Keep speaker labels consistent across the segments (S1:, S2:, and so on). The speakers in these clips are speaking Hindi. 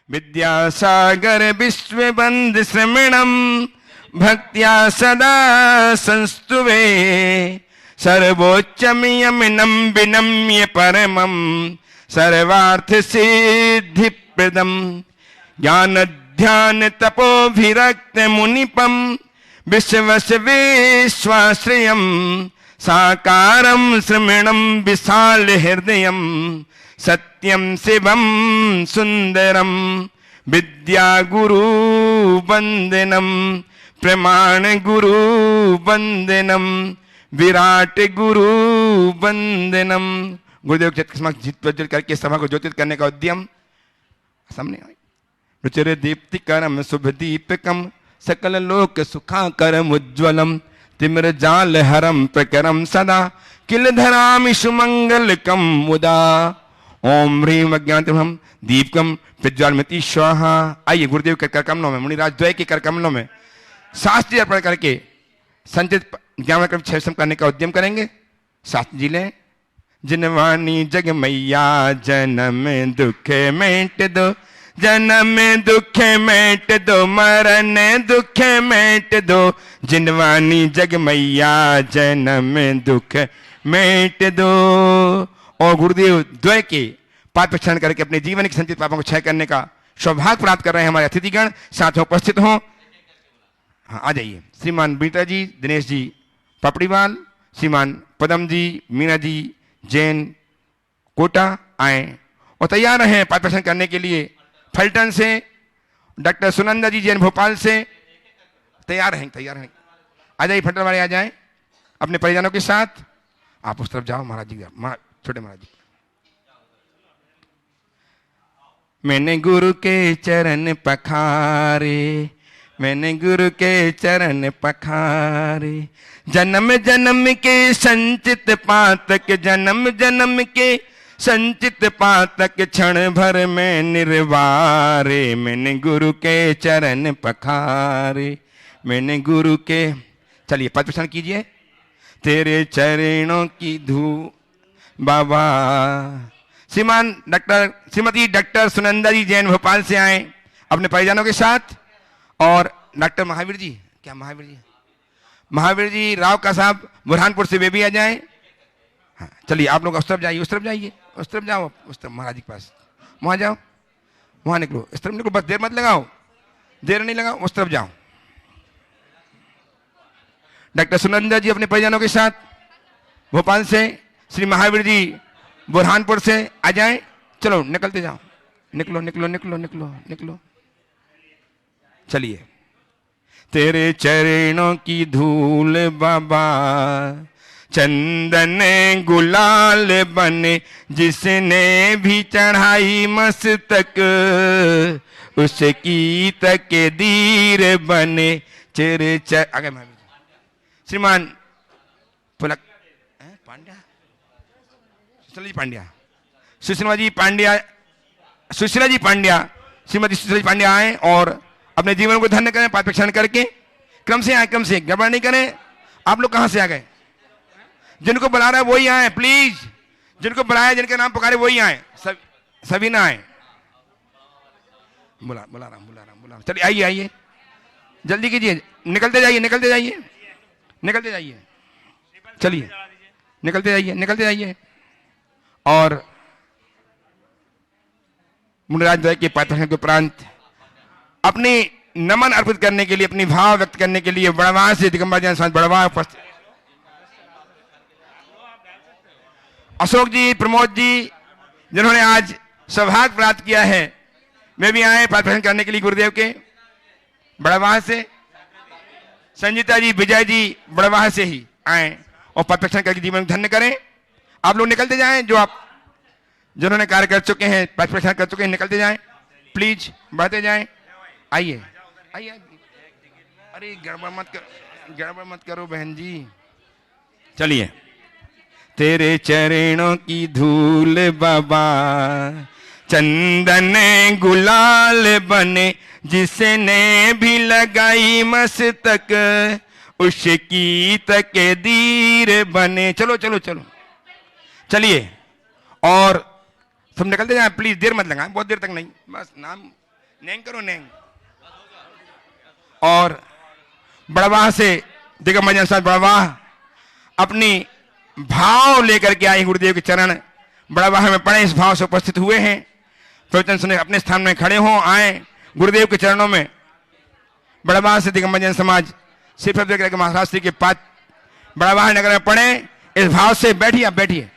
S1: विद्यासागर विश्वबंद श्रमणम भक्त्या सदा संस्तुवे सर्वोच्चमियमिनं विनम्य परमं सर्वार्थ सिद्धि प्रदम ज्ञान ध्यान तपोभिरक्त मुनिपम विश्वस विश्वाश्रयम साकारं श्रमणं विशाल हृदयं सत्यं शिवं सुंदरम विद्या गुरु वंदनम प्रमाण गुरु वंदनम विराट गुरु वंदनम। गुरुदेव के समक्ष जीत करके सभा को ज्योतित करने का उद्यम सामने आई। रुचिर दीप्तिकरम शुभ दीपकम सकल लोक सुखाकरम उज्ज्वलम तिमिर जाल हरम प्रकरम सदा किल धरामि सुमंगलकम मुदा ओम ह्रीम अज्ञातम दीपकम प्रज्वालमति स्वाहा। आइए गुरुदेव के कर कमलों में मुनिराज द्वय के कर कमलों में शास्त्री अर्पण करके संचित ज्ञान करने का उद्यम करेंगे। शास्त्री जी ले जिनवाणी जग मैया जन्म दुख मेट दो जन्म दुख मेट दो मरण दुख मेट दो जिनवानी जग मैया जन्म दुख मेट दो। और गुरुदेव द्वय के पाद प्रक्षालन करके अपने जीवन के संचित पापों को क्षय करने का सौभाग्य प्राप्त कर रहे हैं हमारे अतिथिगण। साथ में उपस्थित हों, हाँ आ जाइए। श्रीमान बीटा जी, दिनेश जी पपड़ीवाल, श्रीमान पदम जी, मीना जी जैन कोटा आए और तैयार हैं पाद प्रक्षालन करने के लिए। फलटन से डॉक्टर सुनंदा जी जैन भोपाल से तैयार हैं आ जाइए। फलटन वाले आ जाएं अपने परिजनों के साथ। आप उस तरफ जाओ महाराज जी, छोटे महाराज जी। मैंने गुरु के चरण पखारे मैंने गुरु के चरण पखारे जन्म जन्म के संचित पातक जन्म जन्म के संचित पातक क्षण भर में निर्वारे मैंने गुरु के चरण पखारे मैंने गुरु के। चलिए पद प्रक्षालन कीजिए। तेरे चरणों की धूल बाबा। श्रीमती डॉक्टर सुनंदा जी जैन भोपाल से आए अपने परिजनों के साथ। और डॉक्टर महावीर जी, क्या महावीर जी राव का साहब बुरहानपुर से वे भी आ जाएं। हाँ चलिए आप लोग उस तरफ जाइए, उस तरफ जाओ, उस तरफ महाराज जी के पास वहां जाओ, वहां निकलो, इस तरफ निकलो, बस देर मत लगाओ, देर नहीं लगाओ, उस तरफ जाओ। डॉक्टर सुनंदा जी अपने परिजनों के साथ भोपाल से, श्री महावीर जी बुरहानपुर से आ जाएं। चलो निकलते जाओ, निकलो निकलो निकलो निकलो निकलो। चलिए। तेरे चरणों की धूल बाबा चंदन गुलाल बने जिसने भी चढ़ाई मस्तक उसकी तकदीर बने चेरे आगे श्रीमान पुलक पांड्या सुशीला जी पांड्या श्रीमती सुशीला जी पांड्या आए और अपने जीवन को धन्य करें। पाद प्रक्षालन करके क्रम से आए, क्रम से गड़बड़ नहीं करें। आप लोग कहां से आ गए? जिनको बुला रहा है वही आए प्लीज, जिनको बुलाया जिनके नाम पुकारे वही आए, सभी ना आए। बुला रहा। चलिए आइए जल्दी कीजिए, निकलते जाइए। चलिए निकलते जाइए। और मुनिराज द्वय के पाद प्रक्षालन के उपरांत अपनी नमन अर्पित करने के लिए, अपनी भाव व्यक्त करने के लिए बड़वाह से दिगंबर जैन समाज बड़वाह उपस्थित अशोक जी, प्रमोद जी जिन्होंने आज सौभाग्य प्राप्त किया है, वे भी आए पाद प्रक्षालन करने के लिए गुरुदेव के बड़वाह से। संजीता जी, विजय जी बड़वाह से ही आए और पाद प्रक्षालन करके जीवन धन्य करें। आप लोग निकलते जाएं, जिन्होंने कार्य कर चुके हैं, पाद प्रक्षालन कर चुके हैं, निकलते जाएं प्लीज, बढ़ते जाएं। आइए। अरे गड़बड़ मत करो बहन जी। चलिए। तेरे चरणों की धूल बाबा चंदन गुलाल बने जिसने भी लगाई मस्तक उसकी तकदीर बने। चलो चलिए। और सब निकलते जाए प्लीज, देर मत लगाएं, बहुत देर तक नहीं, बस नाम नेंग करो नेंग। और बड़वाह से दिग्गज साहब बड़वाह अपनी भाव लेकर के आए गुरुदेव के चरण बड़वाह में पड़े, इस भाव से उपस्थित हुए हैं। प्रवचन सुने अपने स्थान में खड़े हों, आए गुरुदेव के चरणों में। बड़वाह से दिग्गज समाज सिर्फ महाराज श्री के पास बड़वाह नगर में पड़े, इस भाव से बैठिए, आप बैठिए,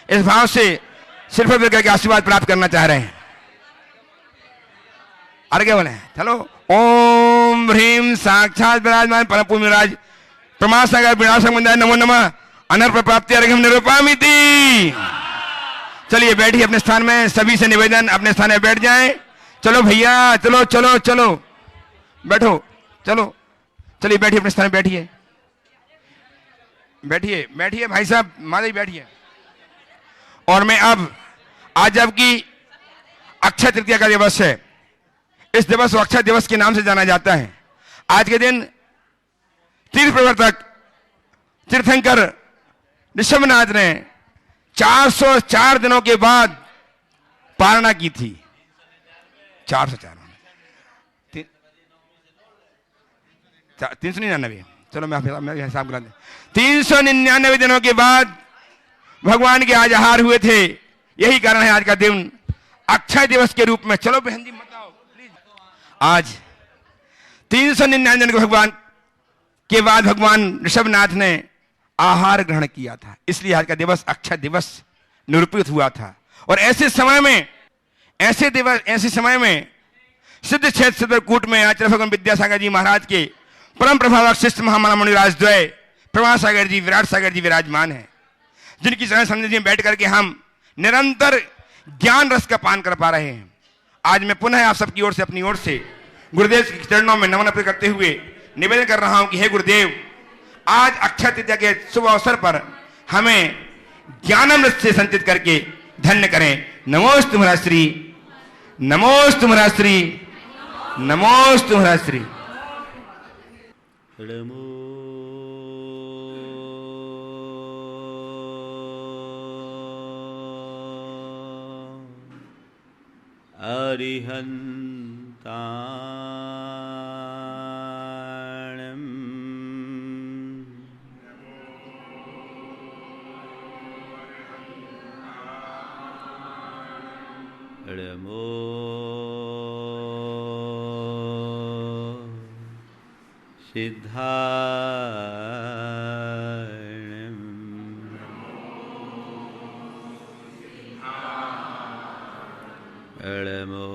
S1: इस भाव से सिर्फ के आशीर्वाद प्राप्त करना चाह रहे हैं। आगे बोले चलो। ओम ह्रीम साक्षात विराजमान परम पूज्य महाराज प्रमाण सागर विनाशक मंदिर नमो नमः अनर्प प्राप्ति अर्घ्यम निरूपामिति। चलिए बैठिए अपने स्थान में, सभी से निवेदन अपने स्थान में बैठ जाएं। चलो भैया चलो चलो चलो बैठो, चलो चलिए बैठिए अपने स्थान में, बैठिए बैठिए बैठिए भाई साहब माधवी बैठिए। और मैं अब आज आपकी अक्षय तृतीया का दिवस है, इस दिवस को अक्षय दिवस के नाम से जाना जाता है। आज के दिन तीर्थ प्रवर्तक तीर्थंकर ऋषभनाथ ने 404 दिनों के बाद पारणा की थी। 404 399, चलो मैं हिसाब करा दें। 399 दिनों के बाद भगवान के आज आहार हुए थे। यही कारण है आज का दिन अक्षय दिवस के रूप में। चलो बहन जी मत आओ प्लीज। आज 399 दिन भगवान के बाद भगवान ऋषभनाथ ने आहार ग्रहण किया था, इसलिए आज का दिवस अक्षय दिवस निरूपित हुआ था। और ऐसे समय में सिद्ध क्षेत्र सिद्धकूट में आचार्य भगवान विद्यासागर जी महाराज के परम प्रभावक शिष्य महामना मुनिराज द्वय प्रभा सागर जी विराट सागर जी विराजमान है, जिनकी चरण सन्निधि में बैठ करके हम निरंतर ज्ञान रस का पान कर पा रहे हैं। आज मैं पुनः आप सबकी ओर से अपनी ओर से गुरुदेव के चरणों में नमन अर्पित करते हुए निवेदन कर रहा हूं कि हे गुरुदेव, आज अक्षय तृतीया के शुभ अवसर पर हमें ज्ञानामृत से संचित करके धन्य करें। नमोस्तु महाराज श्री, नमोस्तु महाराज श्री, नमोस्तु महाराज श्री।
S2: अरिहन्ताणम् नमो सिद्धाणम् नमो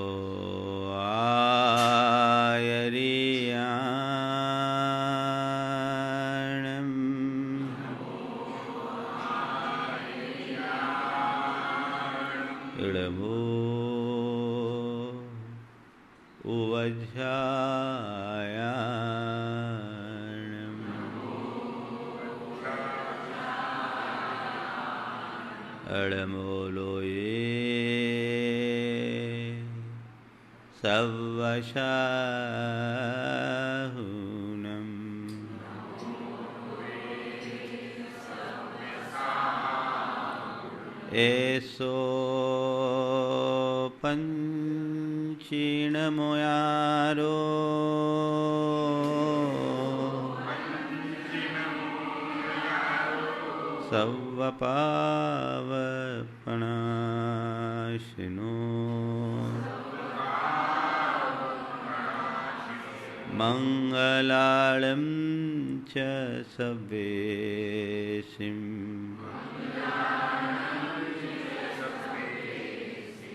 S2: सवशाहुनम् एसो पंचीणमुयारो सवपावपणाशिनो मंगलालं च सवेशिं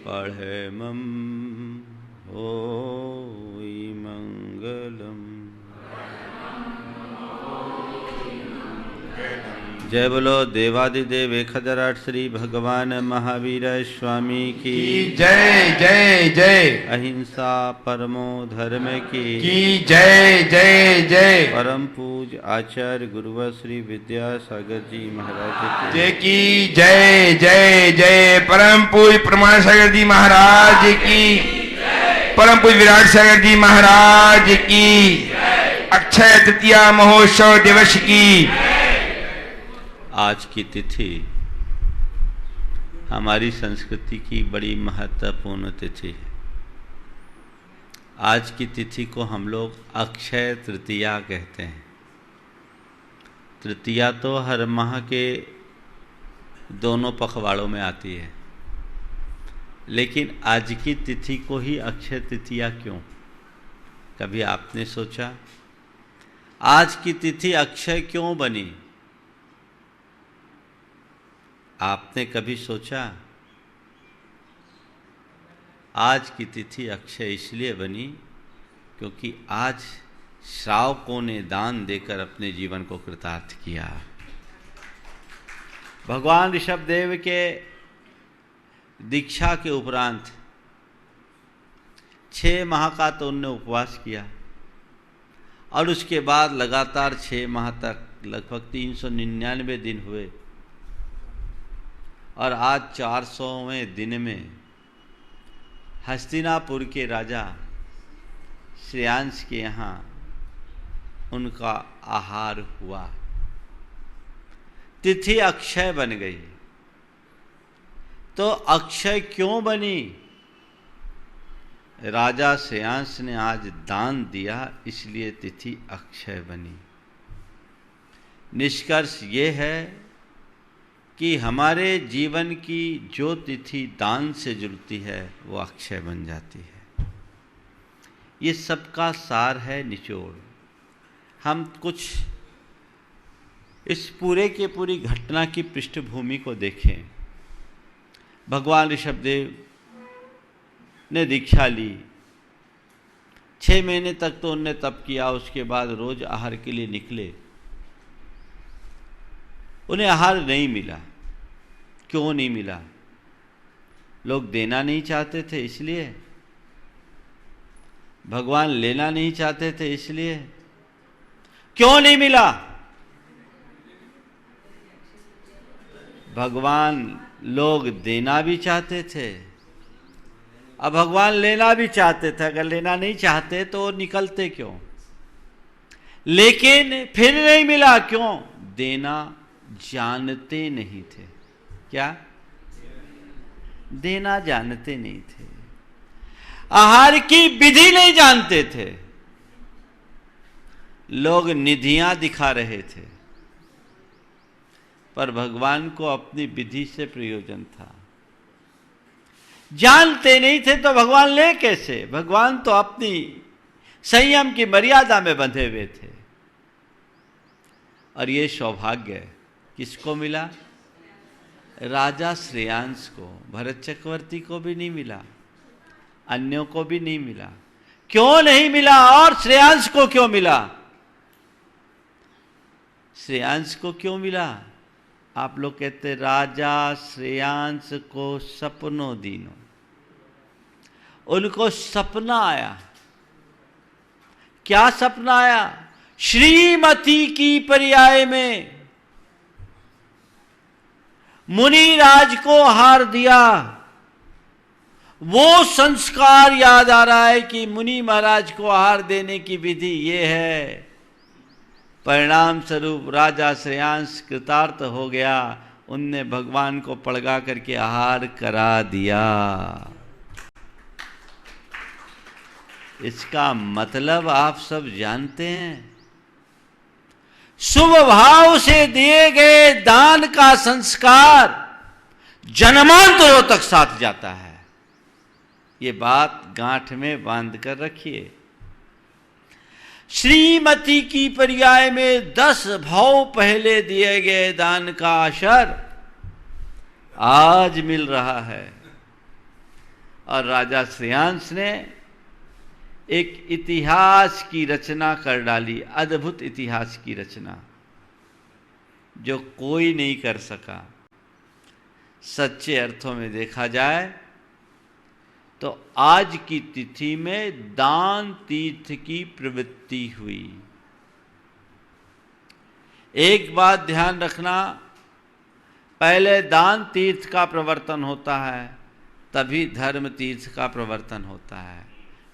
S2: पढ़ेमं होई मंगलम। जय बोलो देवादिदेव 1008 श्री भगवान महावीर स्वामी की
S1: जय जय जय।
S2: अहिंसा परमो धर्म की
S1: जय जय जय।
S2: परम पूज आचार्य गुरुवर श्री विद्यासागर जी महाराज
S1: जय की जय जय जय। परम पूज प्रमाण सागर जी महाराज की, परम पूज विराट सागर जी महाराज की, अक्षय तृतीया महोत्सव दिवस की।
S2: आज की तिथि हमारी संस्कृति की बड़ी महत्वपूर्ण तिथि है। आज की तिथि को हम लोग अक्षय तृतीया कहते हैं। तृतीया तो हर माह के दोनों पखवाड़ों में आती है, लेकिन आज की तिथि को ही अक्षय तृतीया क्यों? कभी आपने सोचा आज की तिथि अक्षय क्यों बनी? आपने कभी सोचा? आज की तिथि अक्षय इसलिए बनी क्योंकि आज श्रावकों ने दान देकर अपने जीवन को कृतार्थ किया। भगवान ऋषभदेव के दीक्षा के उपरांत 6 माह का तो उनने उपवास किया और उसके बाद लगातार 6 माह तक लगभग 399 दिन हुए और आज 400वें दिन में हस्तिनापुर के राजा श्रेयांश के यहाँ उनका आहार हुआ। तिथि अक्षय बन गई। तो अक्षय क्यों बनी? राजा श्रेयांश ने आज दान दिया, इसलिए तिथि अक्षय बनी। निष्कर्ष ये है कि हमारे जीवन की जो तिथि दान से जुड़ती है वो अक्षय बन जाती है। ये सबका सार है, निचोड़। हम कुछ इस पूरे के पूरी घटना की पृष्ठभूमि को देखें। भगवान ऋषभदेव ने दीक्षा ली, 6 महीने तक तो उनने तप किया, उसके बाद रोज आहार के लिए निकले। उन्हें आहार नहीं मिला। क्यों नहीं मिला? लोग देना नहीं चाहते थे इसलिए? भगवान लेना नहीं चाहते थे इसलिए? क्यों नहीं मिला? भगवान लोग देना भी चाहते थे, अब भगवान लेना भी चाहते थे। अगर लेना नहीं चाहते तो निकलते क्यों? लेकिन फिर नहीं मिला। क्यों? देना जानते नहीं थे। क्या? देना जानते नहीं थे। आहार की विधि नहीं जानते थे। लोग निधियां दिखा रहे थे, पर भगवान को अपनी विधि से प्रयोजन था। जानते नहीं थे तो भगवान ले कैसे? भगवान तो अपनी संयम की मर्यादा में बंधे हुए थे। और ये सौभाग्य किसको मिला? राजा श्रेयांश को। भरत चक्रवर्ती को भी नहीं मिला, अन्यों को भी नहीं मिला। क्यों नहीं मिला? और श्रेयांश को क्यों मिला? श्रेयांश को क्यों मिला? आप लोग कहते राजा श्रेयांश को सपनों दीनो। उनको सपना आया। क्या सपना आया? श्रीमती की पर्याय में मुनि राज को हार दिया। वो संस्कार याद आ रहा है कि मुनि महाराज को आहार देने की विधि ये है। परिणाम स्वरूप राजा श्रेयांश कृतार्थ हो गया। उनने भगवान को पड़गा करके आहार करा दिया। इसका मतलब आप सब जानते हैं। शुभ भाव से दिए गए दान का संस्कार जन्मांतरों तक साथ जाता है। ये बात गांठ में बांध कर रखिए। श्रीमती की पर्याय में 10 भाव पहले दिए गए दान का असर आज मिल रहा है। और राजा श्रेयांश ने एक इतिहास की रचना कर डाली, अद्भुत इतिहास की रचना जो कोई नहीं कर सका। सच्चे अर्थों में देखा जाए तो आज की तिथि में दान तीर्थ की प्रवृत्ति हुई। एक बात ध्यान रखना, पहले दान तीर्थ का प्रवर्तन होता है, तभी धर्म तीर्थ का प्रवर्तन होता है।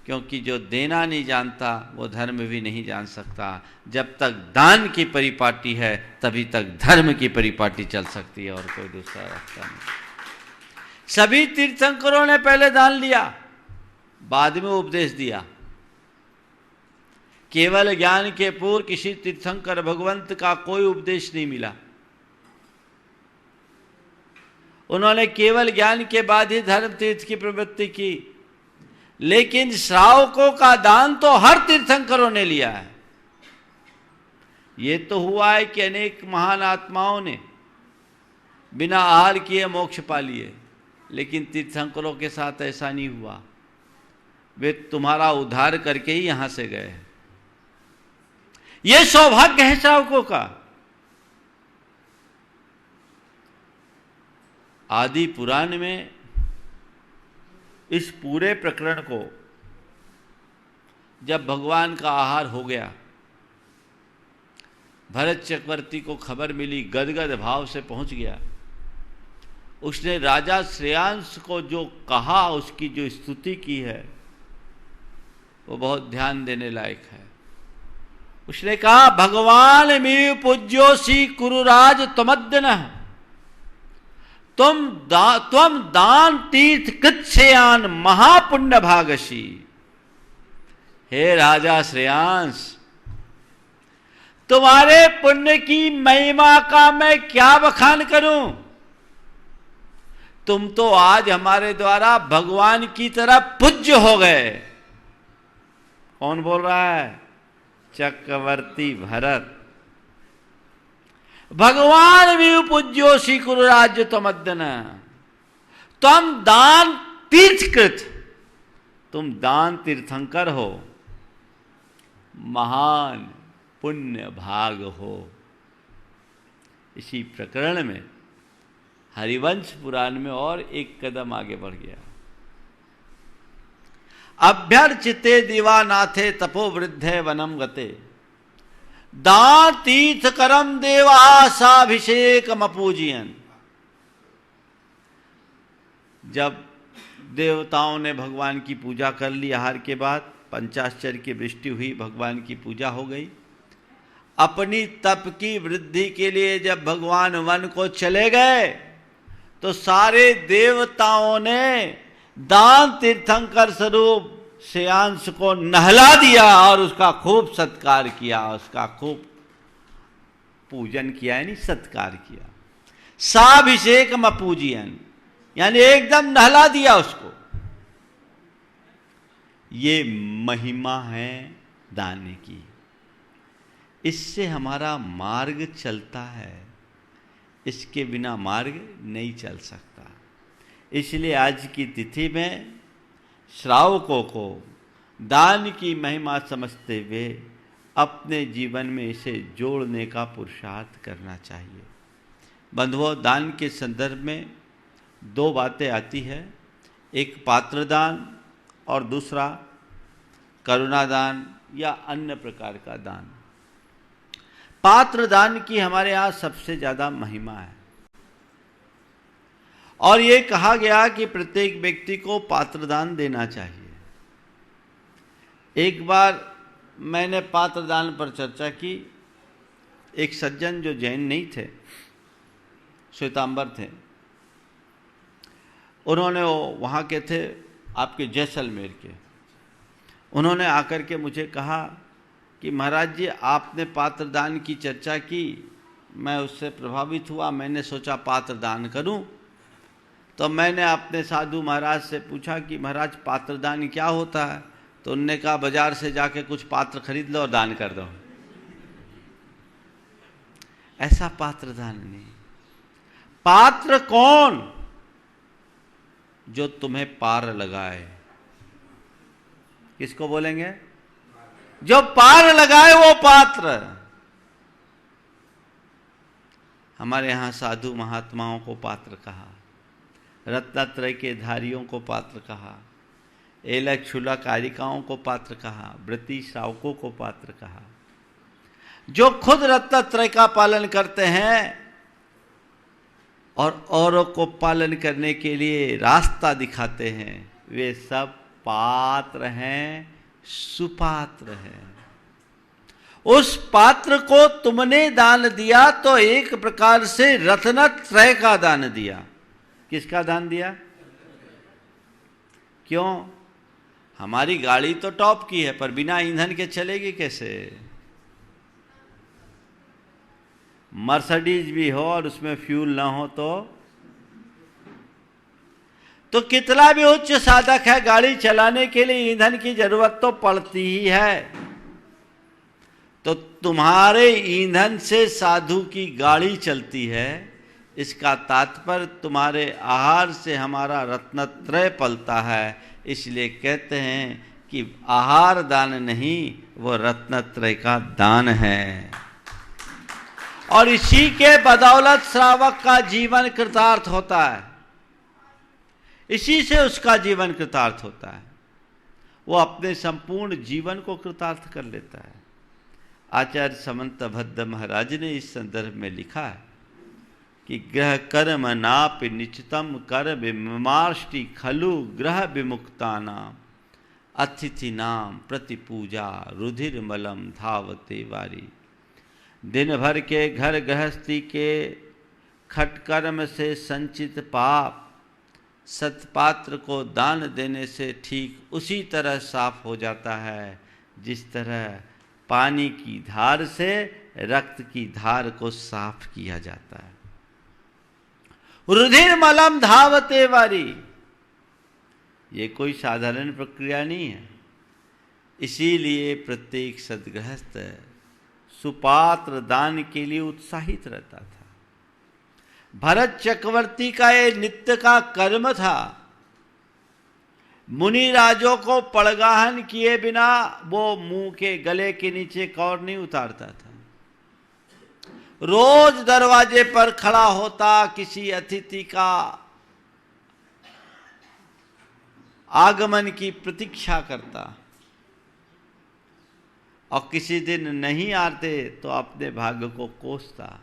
S2: क्योंकि जो देना नहीं जानता वो धर्म भी नहीं जान सकता। जब तक दान की परिपाटी है तभी तक धर्म की परिपाटी चल सकती है, और कोई दूसरा रास्ता नहीं। सभी तीर्थंकरों ने पहले दान लिया, बाद में उपदेश दिया। केवल ज्ञान के पूर्व किसी तीर्थंकर भगवंत का कोई उपदेश नहीं मिला। उन्होंने केवल ज्ञान के बाद ही धर्म तीर्थ की प्रवृत्ति की, लेकिन श्रावकों का दान तो हर तीर्थंकरों ने लिया है। ये तो हुआ है कि अनेक महान आत्माओं ने बिना आहार किए मोक्ष पा लिए, लेकिन तीर्थंकरों के साथ ऐसा नहीं हुआ। वे तुम्हारा उद्धार करके ही यहां से गए। ये सौभाग्य है श्रावकों का। आदि पुराण में इस पूरे प्रकरण को जब भगवान का आहार हो गया, भरत चक्रवर्ती को खबर मिली, गदगद भाव से पहुंच गया। उसने राजा श्रेयांश को जो कहा, उसकी जो स्तुति की है, वो बहुत ध्यान देने लायक है। उसने कहा, भगवान में पूज्योसी कुरुराज त्वमद्यनः, तुम दान तीर्थ कृच्छयान महापुण्य भागसी। हे राजा श्रेयांश, तुम्हारे पुण्य की महिमा का मैं क्या बखान करूं। तुम तो आज हमारे द्वारा भगवान की तरह पूज्य हो गए। कौन बोल रहा है? चक्रवर्ती भरत। भगवान भी पूज्योसी कुरुराज्य त्वमद्यनः, तुम दान तीर्थकृत, तुम दान तीर्थंकर हो, महान पुण्य भाग हो। इसी प्रकरण में हरिवंश पुराण में और एक कदम आगे बढ़ गया। अभ्यर्चिते दिवानाथे तपो वृद्धे वनम गते, दान तीर्थ करम देवासाभिषेक मपूजियन। जब देवताओं ने भगवान की पूजा कर ली, आहार के बाद पंचाश्चर्य की वृष्टि हुई, भगवान की पूजा हो गई। अपनी तप की वृद्धि के लिए जब भगवान वन को चले गए, तो सारे देवताओं ने दान तीर्थंकर स्वरूप श्रेयांश को नहला दिया और उसका खूब सत्कार किया, उसका खूब पूजन किया, यानी सत्कार किया। साभिषेक मपूजियन, यानी एकदम नहला दिया उसको। ये महिमा है दान की। इससे हमारा मार्ग चलता है, इसके बिना मार्ग नहीं चल सकता। इसलिए आज की तिथि में श्रावकों को दान की महिमा समझते हुए अपने जीवन में इसे जोड़ने का पुरुषार्थ करना चाहिए। बंधुओं, दान के संदर्भ में दो बातें आती है, एक पात्रदान और दूसरा करुणादान या अन्य प्रकार का दान। पात्रदान की हमारे यहाँ सबसे ज़्यादा महिमा है और ये कहा गया कि प्रत्येक व्यक्ति को पात्रदान देना चाहिए। एक बार मैंने पात्रदान पर चर्चा की। एक सज्जन जो जैन नहीं थे, श्वेतांबर थे, उन्होंने वहाँ के थे, आपके जैसलमेर के। उन्होंने आकर के मुझे कहा कि महाराज जी, आपने पात्रदान की चर्चा की, मैं उससे प्रभावित हुआ, मैंने सोचा पात्रदान करूं। तो मैंने अपने साधु महाराज से पूछा कि महाराज पात्रदान क्या होता है? तो उनने कहा बाजार से जाके कुछ पात्र खरीद लो और दान कर दो। ऐसा पात्रदान नहीं। पात्र कौन? जो तुम्हें पार लगाए। किसको बोलेंगे? जो पार लगाए वो पात्र। हमारे यहां साधु महात्माओं को पात्र कहा, रत्नत्रय के धारियों को पात्र कहा, एलक क्षुलक कारिकाओं को पात्र कहा, व्रती श्रावकों को पात्र कहा। जो खुद रत्नत्रय का पालन करते हैं और औरों को पालन करने के लिए रास्ता दिखाते हैं, वे सब पात्र हैं, सुपात्र हैं। उस पात्र को तुमने दान दिया तो एक प्रकार से रत्नत्रय का दान दिया। किसका दान दिया? क्यों? हमारी गाड़ी तो टॉप की है, पर बिना ईंधन के चलेगी कैसे? मर्सिडीज भी हो और उसमें फ्यूल ना हो तो कितना भी उच्च साधक है, गाड़ी चलाने के लिए ईंधन की जरूरत तो पड़ती ही है। तो तुम्हारे ईंधन से साधु की गाड़ी चलती है, इसका तात्पर्य तुम्हारे आहार से हमारा रत्नत्रय पलता है। इसलिए कहते हैं कि आहार दान नहीं, वो रत्नत्रय का दान है। और इसी के बदौलत श्रावक का जीवन कृतार्थ होता है, इसी से उसका जीवन कृतार्थ होता है। वो अपने संपूर्ण जीवन को कृतार्थ कर लेता है। आचार्य समंत भद्र महाराज ने इस संदर्भ में लिखा है कि ग्रह कर्म नाप निचितम कर विमार्ष्टि खलु ग्रह विमुक्ता नाम अतिथि नाम प्रति पूजा रुधिर मलम धावते वारी। दिन भर के घर गृहस्थी के खटकर्म से संचित पाप सत्पात्र को दान देने से ठीक उसी तरह साफ हो जाता है, जिस तरह पानी की धार से रक्त की धार को साफ किया जाता है। रुधिर मलम धावते वारी, ये कोई साधारण प्रक्रिया नहीं है। इसीलिए प्रत्येक सद्गृहस्थ सुपात्र दान के लिए उत्साहित रहता था। भरत चक्रवर्ती का ये नित्य का कर्म था। मुनि राजों को पड़गाहन किए बिना वो मुंह के गले के नीचे कौर नहीं उतारता था। रोज दरवाजे पर खड़ा होता, किसी अतिथि का आगमन की प्रतीक्षा करता, और किसी दिन नहीं आते तो अपने भाग्य को कोसता।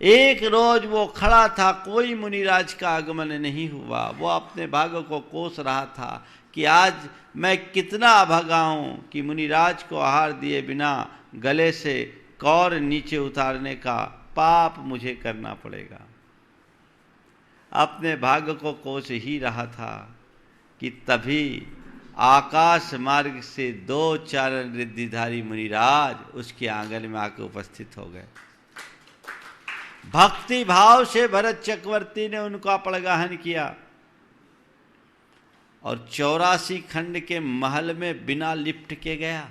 S2: एक रोज वो खड़ा था, कोई मुनिराज का आगमन नहीं हुआ। वो अपने भाग्य को कोस रहा था कि आज मैं कितना अभागा हूं कि मुनिराज को आहार दिए बिना गले से कौर नीचे उतारने का पाप मुझे करना पड़ेगा। अपने भाग्य को कोस ही रहा था कि तभी आकाश मार्ग से 2 चारण रिद्धिधारी मुनिराज उसके आंगन में आकर उपस्थित हो गए। भक्ति भाव से भरत चक्रवर्ती ने उनका पड़गाहन किया और 84 खंड के महल में बिना लिफ्ट के गया।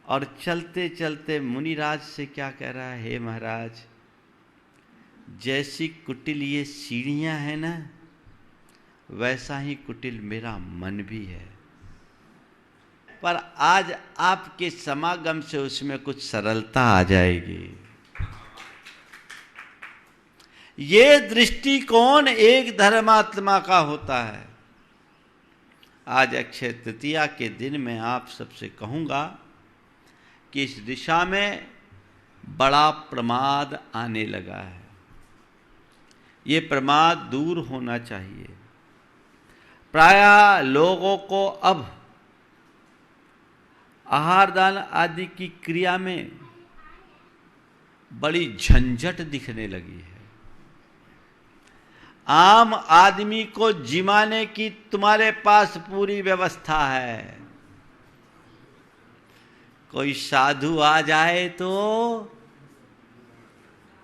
S2: और चलते चलते मुनिराज से क्या कह रहा है, हे महाराज, जैसी कुटिल ये सीढ़ियां हैं ना, वैसा ही कुटिल मेरा मन भी है, पर आज आपके समागम से उसमें कुछ सरलता आ जाएगी। ये दृष्टिकोण एक धर्मात्मा का होता है। आज अक्षय तृतीया के दिन मैं आप सबसे कहूंगा कि इस दिशा में बड़ा प्रमाद आने लगा है। ये प्रमाद दूर होना चाहिए। प्रायः लोगों को अब आहार दान आदि की क्रिया में बड़ी झंझट दिखने लगी है। आम आदमी को जिमाने की तुम्हारे पास पूरी व्यवस्था है। कोई साधु आ जाए तो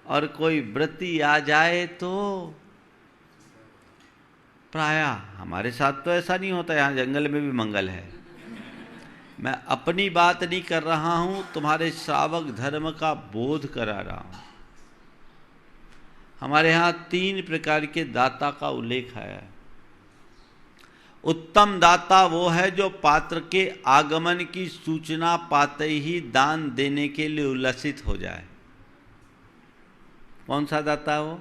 S2: और कोई व्रती आ जाए तो, प्रायः हमारे साथ तो ऐसा नहीं होता, यहाँ जंगल में भी मंगल है। मैं अपनी बात नहीं कर रहा हूं, तुम्हारे श्रावक धर्म का बोध करा रहा हूं। हमारे यहाँ 3 प्रकार के दाता का उल्लेख है। उत्तम दाता वो है जो पात्र के आगमन की सूचना पाते ही दान देने के लिए उल्लसित हो जाए। कौन सा दाता हो?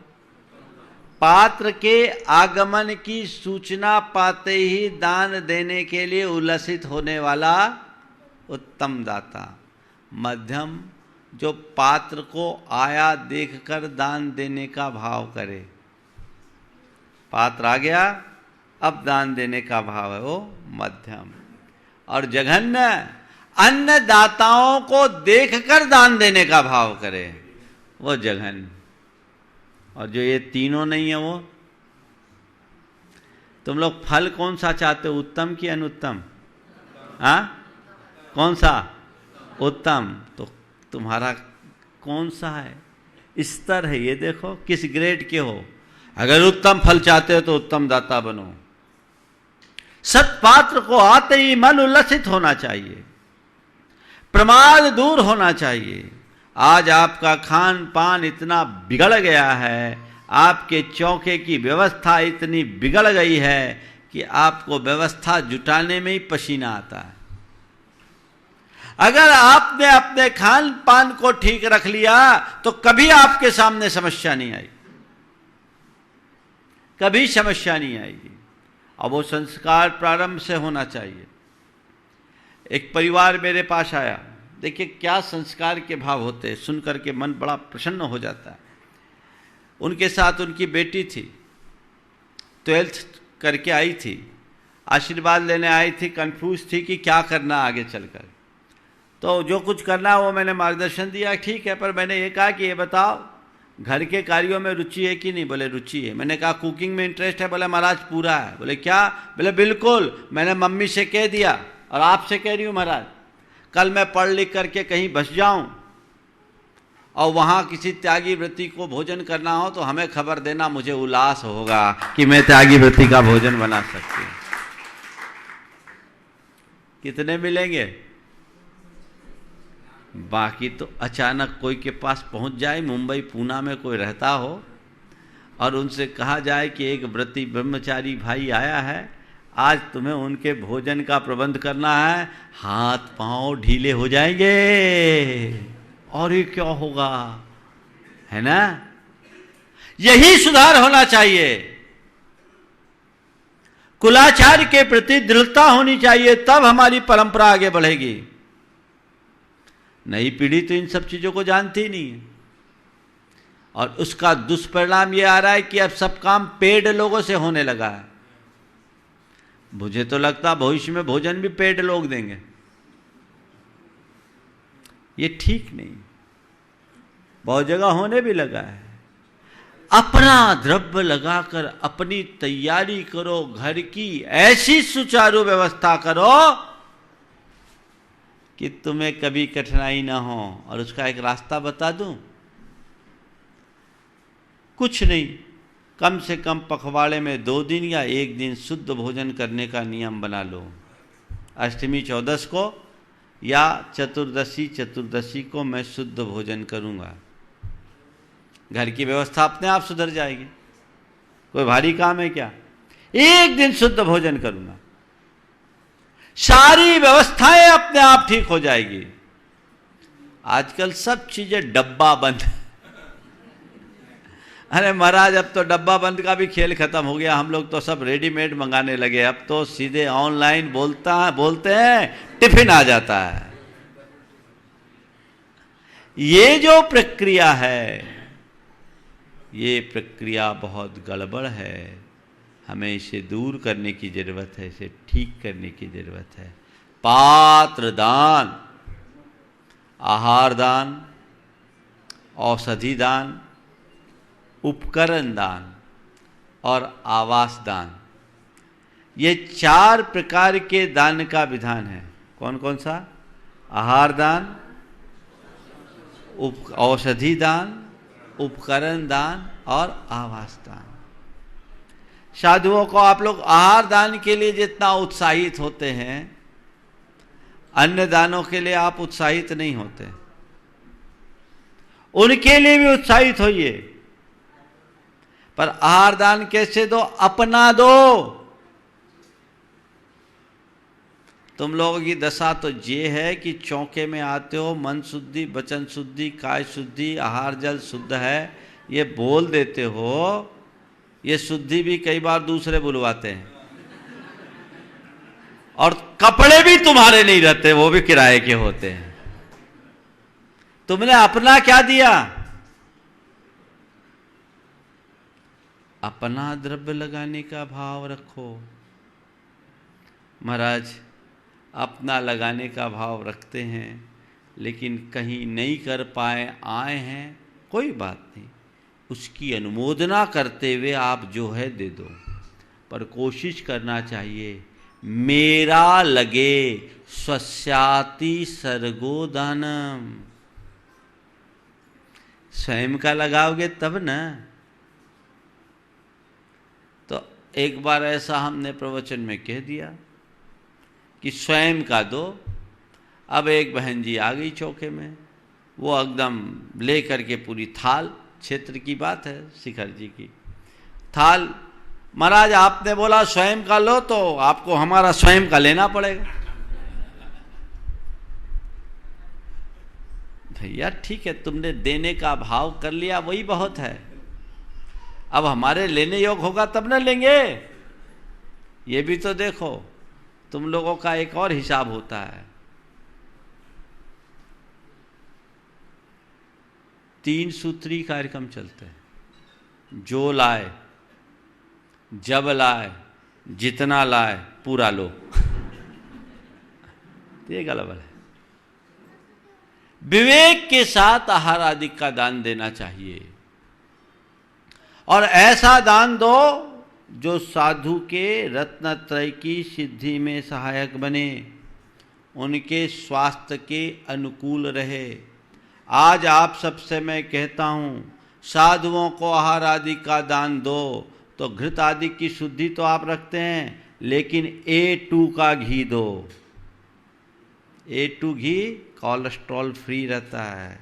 S2: पात्र के आगमन की सूचना पाते ही दान देने के लिए उल्लसित होने वाला उत्तम दाता। मध्यम, जो पात्र को आया देखकर दान देने का भाव करे। पात्र आ गया, अब दान देने का भाव है, वो मध्यम। और जघन्य, अन्य दाताओं को देखकर दान देने का भाव करे, वो जघन्य। और जो ये तीनों नहीं है, वो तुम लोग फल कौन सा चाहते हो, उत्तम कि अनुत्तम? हाँ, कौन सा? उत्तम। तो तुम्हारा कौन सा है, स्तर है, ये देखो किस ग्रेड के हो। अगर उत्तम फल चाहते हो तो उत्तम दाता बनो। सत्पात्र को आते ही मन उल्लसित होना चाहिए, प्रमाद दूर होना चाहिए। आज आपका खान पान इतना बिगड़ गया है, आपके चौके की व्यवस्था इतनी बिगड़ गई है कि आपको व्यवस्था जुटाने में ही पसीना आता है। अगर आपने अपने खान पान को ठीक रख लिया तो कभी आपके सामने समस्या नहीं आई, कभी समस्या नहीं आएगी। और वो संस्कार प्रारंभ से होना चाहिए। एक परिवार मेरे पास आया, देखिए क्या संस्कार के भाव होते हैं, सुन करके मन बड़ा प्रसन्न हो जाता है। उनके साथ उनकी बेटी थी, 12th करके आई थी, आशीर्वाद लेने आई थी, कंफ्यूज थी कि क्या करना आगे चलकर। तो जो कुछ करना वो मैंने मार्गदर्शन दिया, ठीक है, पर मैंने ये कहा कि ये बताओ घर के कार्यों में रुचि है कि नहीं? बोले रुचि है। मैंने कहा कुकिंग में इंटरेस्ट है? बोले महाराज पूरा है। बोले क्या? बोले बिल्कुल, मैंने मम्मी से कह दिया और आपसे कह रही हूँ महाराज, कल मैं पढ़ लिख करके कहीं बस जाऊं और वहाँ किसी त्यागी व्रती को भोजन करना हो तो हमें खबर देना, मुझे उल्लास होगा कि मैं त्यागी व्रती का भोजन बना सकती हूँ। कितने मिलेंगे? बाकी तो अचानक कोई के पास पहुंच जाए, मुंबई पूना में कोई रहता हो और उनसे कहा जाए कि एक व्रती ब्रह्मचारी भाई आया है, आज तुम्हें उनके भोजन का प्रबंध करना है, हाथ पांव ढीले हो जाएंगे। और ये क्या होगा, है ना? यही सुधार होना चाहिए। कुलाचार के प्रति दृढ़ता होनी चाहिए, तब हमारी परंपरा आगे बढ़ेगी। नई पीढ़ी तो इन सब चीजों को जानती ही नहीं है और उसका दुष्परिणाम ये आ रहा है कि अब सब काम पेड लोगों से होने लगा है। मुझे तो लगता है भविष्य में भोजन भी पेड लोग देंगे। ये ठीक नहीं, बहुत जगह होने भी लगा है। अपना द्रव्य लगाकर अपनी तैयारी करो, घर की ऐसी सुचारू व्यवस्था करो कि तुम्हें कभी कठिनाई ना हो। और उसका एक रास्ता बता दूं, कुछ नहीं, कम से कम पखवाड़े में 2 दिन या 1 दिन शुद्ध भोजन करने का नियम बना लो। अष्टमी 14 को या चतुर्दशी को मैं शुद्ध भोजन करूंगा। घर की व्यवस्था अपने आप सुधर जाएगी, कोई भारी काम है क्या? 1 दिन शुद्ध भोजन करूंगा, सारी व्यवस्थाएं अपने आप ठीक हो जाएगी। आजकल सब चीजें डब्बा बंद। अरे महाराज, अब तो डब्बा बंद का भी खेल खत्म हो गया, हम लोग तो सब रेडीमेड मंगाने लगे। अब तो सीधे ऑनलाइन बोलते हैं, टिफिन आ जाता है। ये जो प्रक्रिया है, ये प्रक्रिया बहुत गड़बड़ है, हमें इसे दूर करने की जरूरत है, इसे ठीक करने की जरूरत है। पात्र दान, आहार दान, औषधि दान, उपकरण दान और आवास दान, ये 4 प्रकार के दान का विधान है। कौन कौन सा? आहार दान, औषधि दान, उपकरण दान और आवास दान। साधुओं को आप लोग आहार दान के लिए जितना उत्साहित होते हैं, अन्य दानों के लिए आप उत्साहित नहीं होते। उनके लिए भी उत्साहित होइए, पर आहार दान कैसे दो? अपना दो। तुम लोगों की दशा तो ये है कि चौके में आते हो, मन शुद्धि, वचन शुद्धि, काय शुद्धि, आहार जल शुद्ध है, ये बोल देते हो। ये शुद्धि भी कई बार दूसरे बुलवाते हैं और कपड़े भी तुम्हारे नहीं रहते, वो भी किराए के होते हैं। तुमने अपना क्या दिया? अपना द्रव्य लगाने का भाव रखो। महाराज, अपना लगाने का भाव रखते हैं, लेकिन कहीं नहीं कर पाए, आए हैं, कोई बात नहीं, उसकी अनुमोदना करते हुए आप जो है दे दो। पर कोशिश करना चाहिए मेरा लगे स्वस्याति सर्गो दानम। स्वयं का लगाओगे तब ना। तो एक बार ऐसा हमने प्रवचन में कह दिया कि स्वयं का दो। अब एक बहन जी आ गई चौके में, वो एकदम ले करके पूरी थाल, क्षेत्र की बात है शिखर जी की थाल, महाराज आपने बोला स्वयं का लो तो आपको हमारा स्वयं का लेना पड़ेगा। भैया ठीक है, तुमने देने का भाव कर लिया वही बहुत है, अब हमारे लेने योग होगा तब ना लेंगे। ये भी तो देखो, तुम लोगों का एक और हिसाब होता है। 3 सूत्री कार्यक्रम चलते हैं, जो लाए, जब लाए, जितना लाए पूरा लो। ये गलत है। विवेक के साथ आहार आदि का दान देना चाहिए, और ऐसा दान दो जो साधु के रत्नत्रय की सिद्धि में सहायक बने, उनके स्वास्थ्य के अनुकूल रहे। आज आप सबसे मैं कहता हूँ, साधुओं को आहार आदि का दान दो तो घृत आदि की शुद्धि तो आप रखते हैं, लेकिन A2 का घी दो। A2 घी कोलेस्ट्रॉल फ्री रहता है।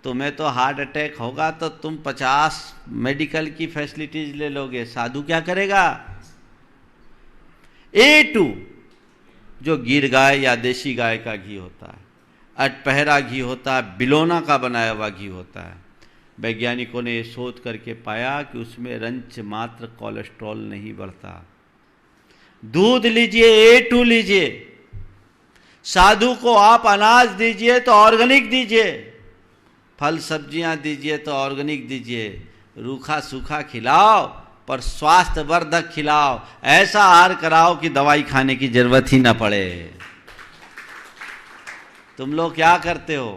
S2: तुम्हें तो हार्ट अटैक होगा तो तुम 50 मेडिकल की फैसिलिटीज ले लोगे, साधु क्या करेगा? A2 जो गिर गाय या देशी गाय का घी होता है, अटपहरा घी होता है, बिलोना का बनाया हुआ घी होता है। वैज्ञानिकों ने शोध करके पाया कि उसमें रंच मात्र कोलेस्ट्रॉल नहीं बढ़ता। दूध लीजिए, A2 लीजिए। साधु को आप अनाज दीजिए तो ऑर्गेनिक दीजिए, फल सब्जियां दीजिए तो ऑर्गेनिक दीजिए। रूखा सूखा खिलाओ पर स्वास्थ्यवर्धक खिलाओ। ऐसा आहार कराओ कि दवाई खाने की जरूरत ही ना पड़े। तुम लोग क्या करते हो?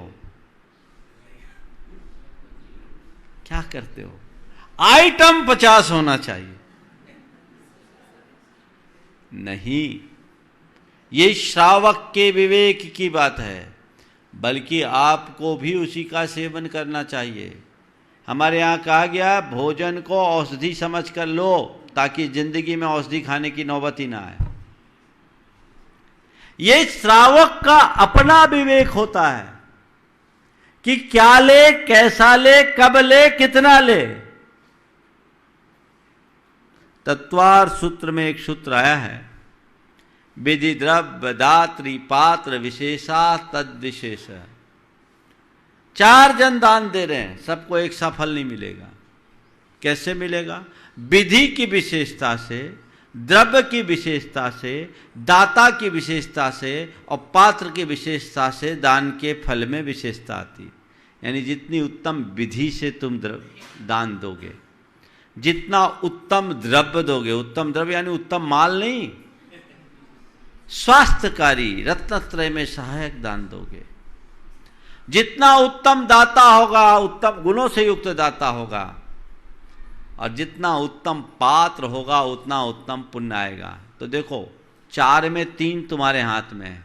S2: क्या करते हो? आइटम 50 होना चाहिए। नहीं, ये श्रावक के विवेक की बात है, बल्कि आपको भी उसी का सेवन करना चाहिए। हमारे यहाँ कहा गया भोजन को औषधि समझ कर लो, ताकि जिंदगी में औषधि खाने की नौबत ही ना आए। ये श्रावक का अपना विवेक होता है कि क्या ले, कैसा ले, कब ले, कितना ले। तत्वार सूत्र में एक सूत्र आया है, विधि द्रव्य दात्री पात्र विशेषा तद विशेष। 4 जन दान दे रहे हैं, सबको एक सा फल नहीं मिलेगा। कैसे मिलेगा? विधि की विशेषता से, द्रव्य की विशेषता से, दाता की विशेषता से और पात्र की विशेषता से दान के फल में विशेषता आती। यानी जितनी उत्तम विधि से तुम दान दोगे, जितना उत्तम द्रव्य दोगे, उत्तम द्रव्य यानी उत्तम माल नहीं, स्वास्थ्यकारी रत्नत्रय में सहायक दान दोगे, जितना उत्तम दाता होगा, उत्तम गुणों से युक्त दाता होगा, और जितना उत्तम पात्र होगा उतना उत्तम पुण्य आएगा। तो देखो 4 में 3 तुम्हारे हाथ में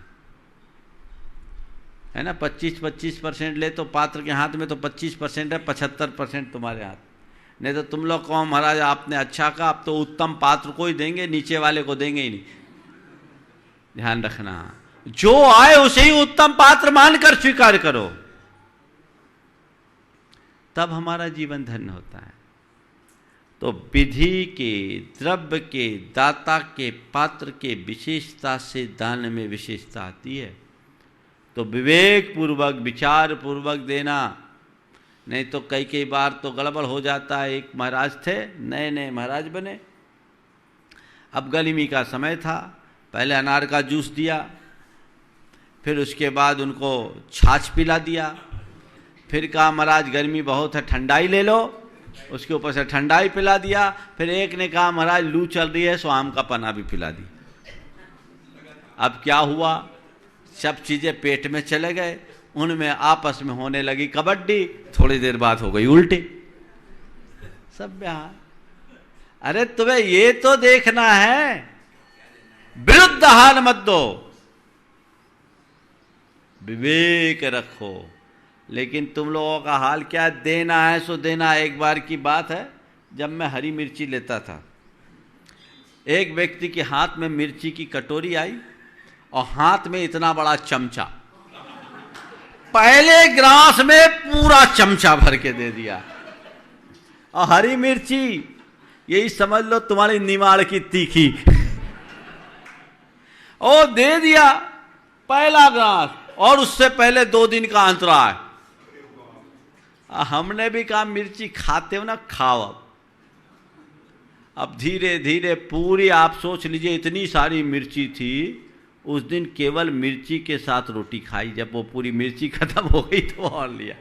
S2: है ना। 25% ले तो पात्र के हाथ में तो 25% है, 75% तुम्हारे हाथ। नहीं तो तुम लोग कहो महाराज आपने अच्छा कहा, आप तो उत्तम पात्र को ही देंगे, नीचे वाले को देंगे ही नहीं। ध्यान रखना, जो आए उसे ही उत्तम पात्र मानकर स्वीकार करो, तब हमारा जीवन धन्य होता है। तो विधि के, द्रव्य के, दाता के, पात्र के विशेषता से दान में विशेषता आती है। तो विवेक पूर्वक, विचार पूर्वक देना, नहीं तो कई बार तो गड़बड़ हो जाता है। एक महाराज थे, नए नए महाराज बने, अब गर्मी का समय था, पहले अनार का जूस दिया, फिर उसके बाद उनको छाछ पिला दिया, फिर कहा महाराज गर्मी बहुत है ठंडाई ले लो, उसके ऊपर से ठंडाई पिला दिया, फिर एक ने कहा महाराज लू चल रही है सो आम का पन्ना भी पिला दी। अब क्या हुआ, सब चीजें पेट में चले गए, उनमें आपस में होने लगी कबड्डी, थोड़ी देर बाद हो गई उल्टी, सब बिहार। अरे तुम्हें ये तो देखना है, विरुद्ध हाल मत दो, विवेक रखो। लेकिन तुम लोगों का हाल क्या, देना है सो देना। एक बार की बात है, जब मैं हरी मिर्ची लेता था, एक व्यक्ति के हाथ में मिर्ची की कटोरी आई और हाथ में इतना बड़ा चमचा, पहले ग्रास में पूरा चमचा भर के दे दिया। और हरी मिर्ची यही समझ लो तुम्हारी निमाड़ की तीखी, ओ दे दिया पहला ग्रास, और उससे पहले 2 दिन का अंतराल। हमने भी कहा मिर्ची खाते हो ना, खाओ। अब धीरे धीरे पूरी, आप सोच लीजिए इतनी सारी मिर्ची थी, उस दिन केवल मिर्ची के साथ रोटी खाई। जब वो पूरी मिर्ची खत्म हो गई तो और लिया।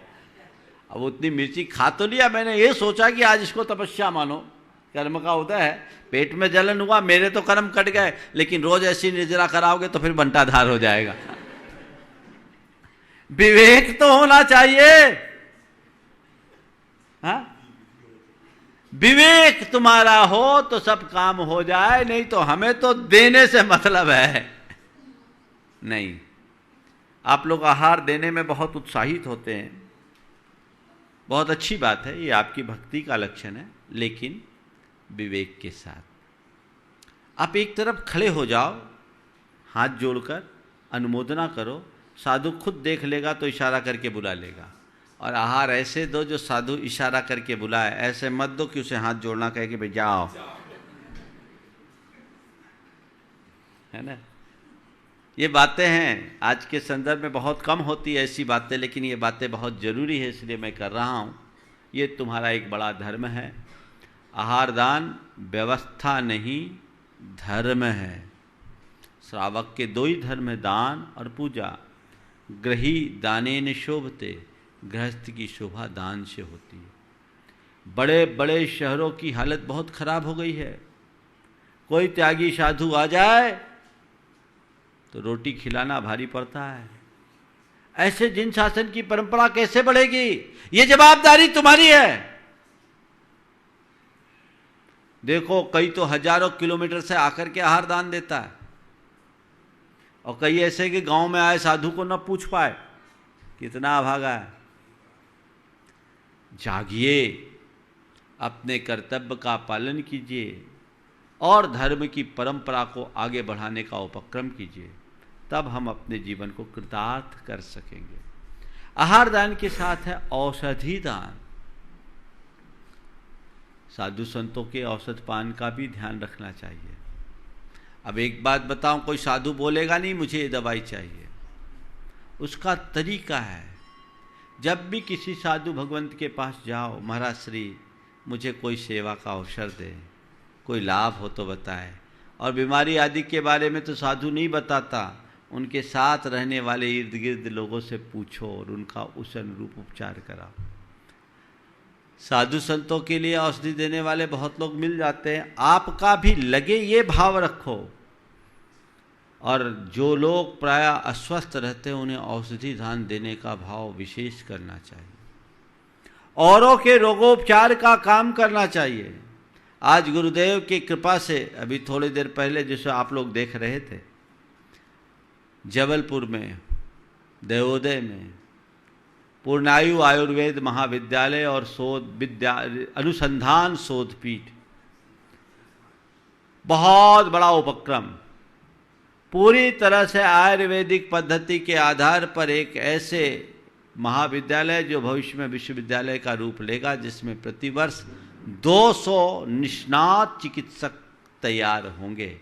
S2: अब उतनी मिर्ची खा तो लिया, मैंने ये सोचा कि आज इसको तपस्या मानो, कर्म का होता है, पेट में जलन हुआ, मेरे तो कर्म कट गए, लेकिन रोज ऐसी निर्जरा कराओगे तो फिर बंटाधार हो जाएगा। विवेक तो होना चाहिए। हाँ, विवेक तुम्हारा हो तो सब काम हो जाए, नहीं तो हमें तो देने से मतलब है नहीं। आप लोग आहार देने में बहुत उत्साहित होते हैं, बहुत अच्छी बात है, ये आपकी भक्ति का लक्षण है, लेकिन विवेक के साथ। आप एक तरफ खड़े हो जाओ, हाथ जोड़कर अनुमोदना करो, साधु खुद देख लेगा तो इशारा करके बुला लेगा। और आहार ऐसे दो जो साधु इशारा करके बुलाए, ऐसे मत दो कि उसे हाथ जोड़ना कहे कि भाई जाओ, है ना। ये बातें हैं, आज के संदर्भ में बहुत कम होती है ऐसी बातें, लेकिन ये बातें बहुत ज़रूरी है, इसलिए मैं कर रहा हूँ। ये तुम्हारा एक बड़ा धर्म है। आहार दान व्यवस्था नहीं, धर्म है। श्रावक के 2 ही धर्म है, दान और पूजा। ग्रही दानेन शोभते, गृहस्थ की शोभा दान से होती है। बड़े बड़े शहरों की हालत बहुत खराब हो गई है। कोई त्यागी साधु आ जाए तो रोटी खिलाना भारी पड़ता है। ऐसे जिन शासन की परंपरा कैसे बढ़ेगी? ये जवाबदारी तुम्हारी है। देखो, कई तो हजारों किलोमीटर से आकर के आहार दान देता है, और कई ऐसे कि गांव में आए साधु को न पूछ पाए, कितना अभागा है। जागिए, अपने कर्तव्य का पालन कीजिए और धर्म की परंपरा को आगे बढ़ाने का उपक्रम कीजिए, तब हम अपने जीवन को कृतार्थ कर सकेंगे। आहार दान के साथ है औषधि दान। साधु संतों के औषध पान का भी ध्यान रखना चाहिए। अब एक बात बताऊं, कोई साधु बोलेगा नहीं मुझे ये दवाई चाहिए, उसका तरीका है। जब भी किसी साधु भगवंत के पास जाओ, महाराज श्री मुझे कोई सेवा का अवसर दे, कोई लाभ हो तो बताए। और बीमारी आदि के बारे में तो साधु नहीं बताता, उनके साथ रहने वाले इर्द गिर्द लोगों से पूछो और उनका उस अनुरूप उपचार कराओ। साधु संतों के लिए औषधि देने वाले बहुत लोग मिल जाते हैं, आपका भी लगे ये भाव रखो। और जो लोग प्राय अस्वस्थ रहते हैं उन्हें औषधि दान देने का भाव विशेष करना चाहिए। औरों के रोगोपचार का काम करना चाहिए। आज गुरुदेव की कृपा से, अभी थोड़ी देर पहले जिसे आप लोग देख रहे थे, जबलपुर में देवोदय में पूर्णायु आयुर्वेद महाविद्यालय और अनुसंधान शोधपीठ, बहुत बड़ा उपक्रम, पूरी तरह से आयुर्वेदिक पद्धति के आधार पर एक ऐसे महाविद्यालय जो भविष्य में विश्वविद्यालय का रूप लेगा, जिसमें प्रतिवर्ष 200 निष्णात चिकित्सक तैयार होंगे।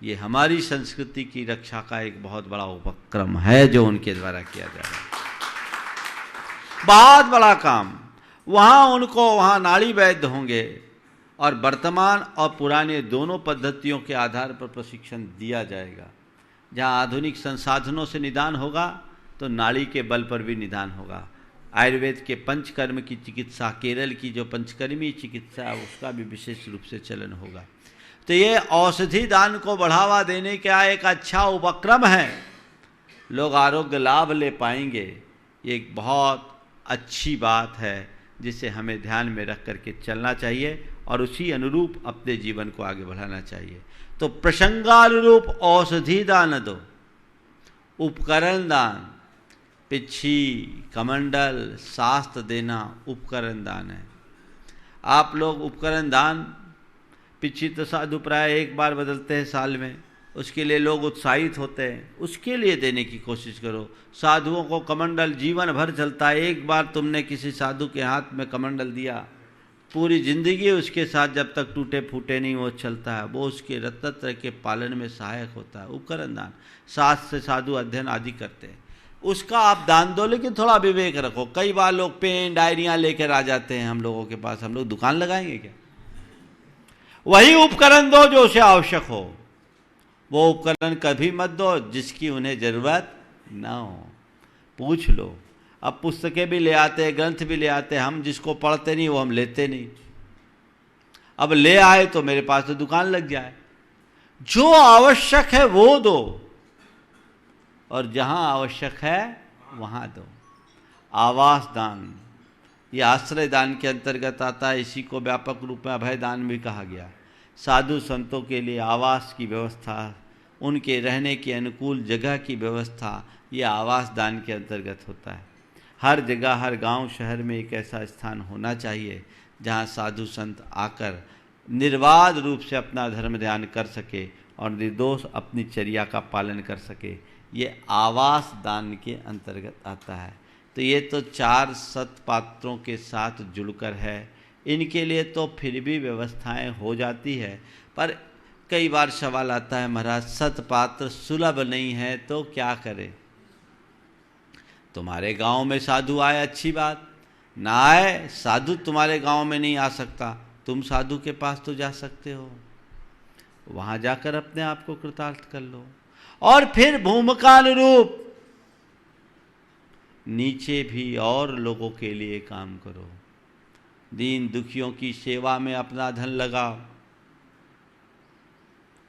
S2: ये हमारी संस्कृति की रक्षा का एक बहुत बड़ा उपक्रम है जो उनके द्वारा किया जा रहा है। बहुत बड़ा काम। वहाँ नाड़ी वैद्य होंगे और वर्तमान और पुराने दोनों पद्धतियों के आधार पर प्रशिक्षण दिया जाएगा। जहाँ आधुनिक संसाधनों से निदान होगा तो नाड़ी के बल पर भी निदान होगा। आयुर्वेद के पंचकर्म की चिकित्सा, केरल की जो पंचकर्मी चिकित्सा है उसका भी विशेष रूप से चलन होगा। तो ये औषधि दान को बढ़ावा देने का एक अच्छा उपक्रम है, लोग आरोग्य लाभ ले पाएंगे। ये एक बहुत अच्छी बात है जिसे हमें ध्यान में रख करके चलना चाहिए और उसी अनुरूप अपने जीवन को आगे बढ़ाना चाहिए। तो प्रसंगानुरूप औषधि दान दो, उपकरण दान, पिच्छी, कमंडल, शास्त्र देना उपकरण दान है। आप लोग उपकरण दान, पिच्छी तो साधु प्राय एक बार बदलते हैं साल में, उसके लिए लोग उत्साहित होते हैं, उसके लिए देने की कोशिश करो। साधुओं को कमंडल जीवन भर चलता है, एक बार तुमने किसी साधु के हाथ में कमंडल दिया, पूरी जिंदगी उसके साथ जब तक टूटे फूटे नहीं वो चलता है, वो उसके रत्नत्र के पालन में सहायक होता है। उपकरण दान, शास्त्र से साधु अध्ययन आदि करते हैं, उसका आप दान दो, लेकिन थोड़ा विवेक रखो। कई बार लोग पेन डायरियां लेकर आ जाते हैं हम लोगों के पास, हम लोग दुकान लगाएंगे क्या? वही उपकरण दो जो उसे आवश्यक हो, वो उपकरण कभी मत दो जिसकी उन्हें जरूरत ना हो। पूछ लो। अब पुस्तकें भी ले आते हैं, ग्रंथ भी ले आते हैं, हम जिसको पढ़ते नहीं वो हम लेते नहीं। अब ले आए तो मेरे पास तो दुकान लग जाए। जो आवश्यक है वो दो, और जहां आवश्यक है वहां दो। आवास दान, ये आश्रय दान के अंतर्गत आता है, इसी को व्यापक रूप में अभय दान भी कहा गया। साधु संतों के लिए आवास की व्यवस्था, उनके रहने की अनुकूल जगह की व्यवस्था, ये आवास दान के अंतर्गत होता है। हर जगह, हर गांव शहर में एक ऐसा स्थान होना चाहिए जहां साधु संत आकर निर्बाध रूप से अपना धर्म ध्यान कर सके और निर्दोष अपनी चर्या का पालन कर सके। ये आवास दान के अंतर्गत आता है। तो ये तो 4 सत्पात्रों के साथ जुड़कर है। इनके लिए तो फिर भी व्यवस्थाएं हो जाती है, पर कई बार सवाल आता है, महाराज सत्पात्र सुलभ नहीं है तो क्या करें? तुम्हारे गांव में साधु आए अच्छी बात, ना आए साधु तुम्हारे गांव में नहीं आ सकता, तुम साधु के पास तो जा सकते हो, वहां जाकर अपने आप को कृतार्थ कर लो। और फिर भूमिकानुरूप नीचे भी और लोगों के लिए काम करो। दीन दुखियों की सेवा में अपना धन लगाओ,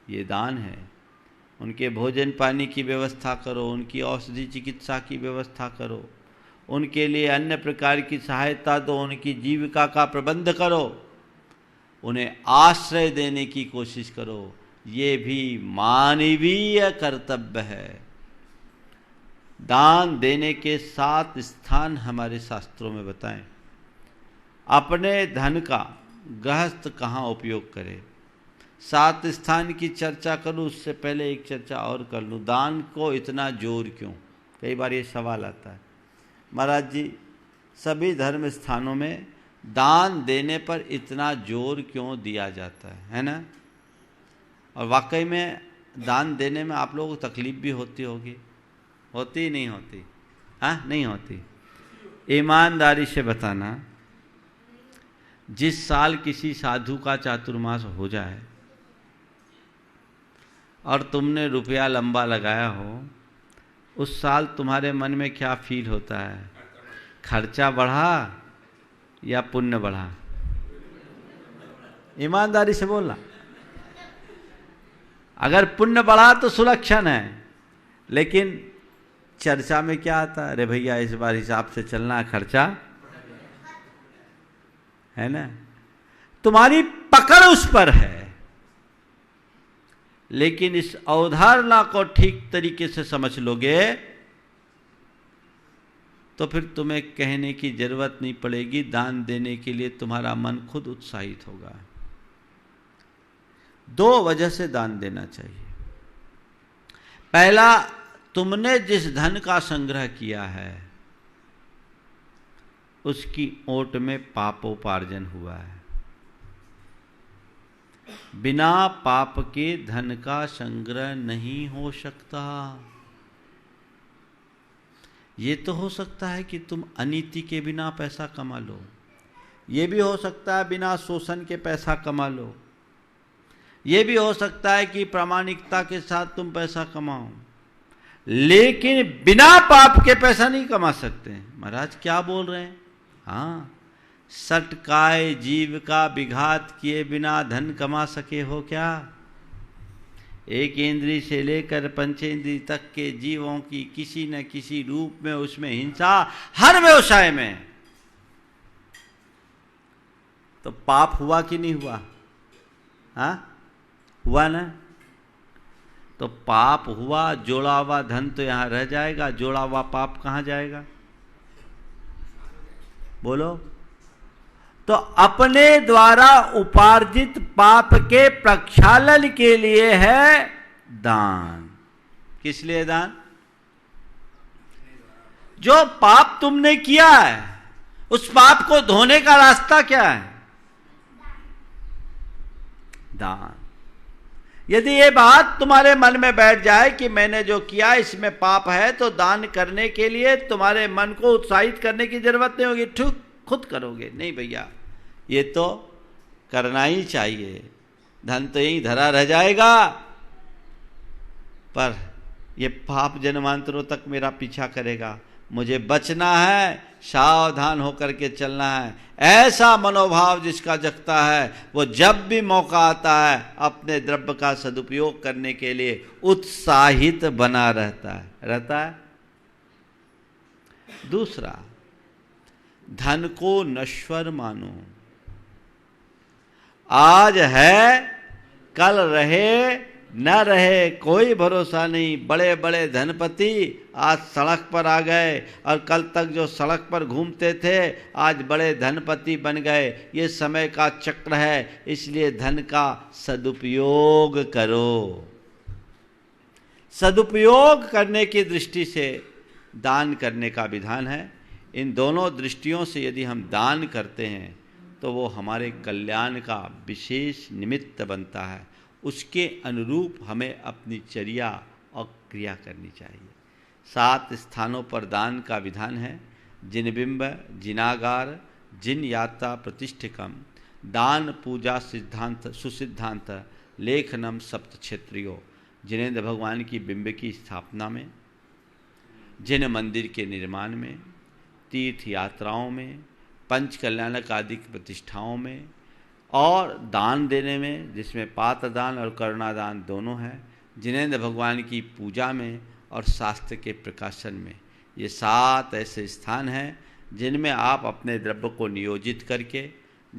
S2: ये दान है। उनके भोजन पानी की व्यवस्था करो, उनकी औषधि चिकित्सा की व्यवस्था करो, उनके लिए अन्य प्रकार की सहायता दो, उनकी जीविका का प्रबंध करो, उन्हें आश्रय देने की कोशिश करो। ये भी मानवीय कर्तव्य है। दान देने के 7 स्थान हमारे शास्त्रों में बताएं। अपने धन का गृहस्थ कहाँ उपयोग करे, 7 स्थान की चर्चा करूँ, उससे पहले एक चर्चा और कर लूँ। दान को इतना जोर क्यों? कई बार ये सवाल आता है, महाराज जी सभी धर्म स्थानों में दान देने पर इतना जोर क्यों दिया जाता है ना? और वाकई में दान देने में आप लोगों को तकलीफ भी होती होगी, होती ही नहीं होती? हाँ, नहीं होती। ईमानदारी से बताना, जिस साल किसी साधु का चातुर्मास हो जाए और तुमने रुपया लंबा लगाया हो, उस साल तुम्हारे मन में क्या फील होता है? खर्चा बढ़ा या पुण्य बढ़ा? ईमानदारी से बोलना। अगर पुण्य बढ़ा तो सुलक्षण है, लेकिन चर्चा में क्या आता है? अरे भैया इस बार हिसाब से चलना, खर्चा है ना। तुम्हारी पकड़ उस पर है, लेकिन इस अवधारणा को ठीक तरीके से समझ लोगे तो फिर तुम्हें कहने की जरूरत नहीं पड़ेगी। दान देने के लिए तुम्हारा मन खुद उत्साहित होगा। 2 वजह से दान देना चाहिए। पहला, तुमने जिस धन का संग्रह किया है उसकी ओट में पापोपार्जन हुआ है। बिना पाप के धन का संग्रह नहीं हो सकता। ये तो हो सकता है कि तुम अनीति के बिना पैसा कमा लो, ये भी हो सकता है बिना शोषण के पैसा कमा लो, ये भी हो सकता है कि प्रामाणिकता के साथ तुम पैसा कमाओ, लेकिन बिना पाप के पैसा नहीं कमा सकते। महाराज क्या बोल रहे हैं? हाँ, सटकाए जीव का विघात किए बिना धन कमा सके हो क्या? एक इंद्री से लेकर पंचेंद्री तक के जीवों की किसी न किसी रूप में उसमें हिंसा हर व्यवसाय में। तो पाप हुआ कि नहीं हुआ? हाँ, हुआ ना? तो पाप हुआ, जोड़ा हुआ धन तो यहां रह जाएगा, जोड़ा हुआ पाप कहां जाएगा? बोलो। तो अपने द्वारा उपार्जित पाप के प्रक्षालन के लिए है दान। किस लिए दान? जो पाप तुमने किया है उस पाप को धोने का रास्ता क्या है? दान। यदि ये बात तुम्हारे मन में बैठ जाए कि मैंने जो किया इसमें पाप है, तो दान करने के लिए तुम्हारे मन को उत्साहित करने की जरूरत नहीं होगी, ठीक खुद करोगे। नहीं भैया, ये तो करना ही चाहिए, धन तो यहीं धरा रह जाएगा, पर ये पाप जन्मांतरों तक मेरा पीछा करेगा, मुझे बचना है, सावधान होकर के चलना है। ऐसा मनोभाव जिसका जगता है वो जब भी मौका आता है अपने द्रव्य का सदुपयोग करने के लिए उत्साहित बना रहता है। दूसरा, धन को नश्वर मानो। आज है, कल रहे न रहे, कोई भरोसा नहीं। बड़े बड़े धनपति आज सड़क पर आ गए और कल तक जो सड़क पर घूमते थे आज बड़े धनपति बन गए। ये समय का चक्र है, इसलिए धन का सदुपयोग करो। सदुपयोग करने की दृष्टि से दान करने का विधान है। इन दोनों दृष्टियों से यदि हम दान करते हैं तो वो हमारे कल्याण का विशेष निमित्त बनता है। उसके अनुरूप हमें अपनी चर्या और क्रिया करनी चाहिए। 7 स्थानों पर दान का विधान है। जिनबिंब, जिनागार, जिन यात्रा प्रतिष्ठिकम, दान पूजा सिद्धांत सुसिद्धांत, लेखनम सप्त क्षेत्रियो। जिनेन्द्र भगवान की बिंब की स्थापना में, जिन मंदिर के निर्माण में, तीर्थ यात्राओं में, पंच कल्याणक आदि प्रतिष्ठाओं में और दान देने में, जिसमें पात्र दान और करुणा दान दोनों हैं, जिनेन्द्र भगवान की पूजा में और शास्त्र के प्रकाशन में। ये 7 ऐसे स्थान हैं जिनमें आप अपने द्रव्य को नियोजित करके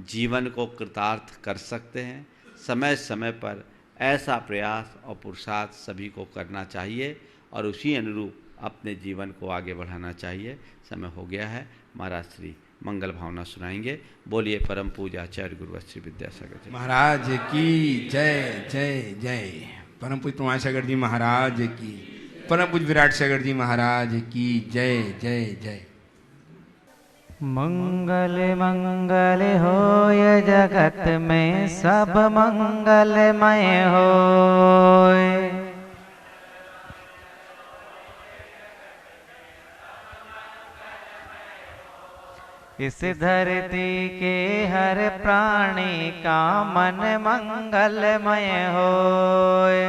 S2: जीवन को कृतार्थ कर सकते हैं। समय समय पर ऐसा प्रयास और पुरुषार्थ सभी को करना चाहिए और उसी अनुरूप अपने जीवन को आगे बढ़ाना चाहिए। समय हो गया है, महाराज श्री मंगल भावना सुनाएंगे। बोलिए परम पूज्य आचार्य गुरु श्री विद्यासागर जी
S1: महाराज की जय जय जय। परम पूज्य प्रमाणसागर जी महाराज की, परम पूज्य विराट सागर जी महाराज की जय जय जय।
S3: मंगल मंगल होय जगत में सब मंगलमय होय। इस धरती के हर प्राणी का मन मंगलमय होय।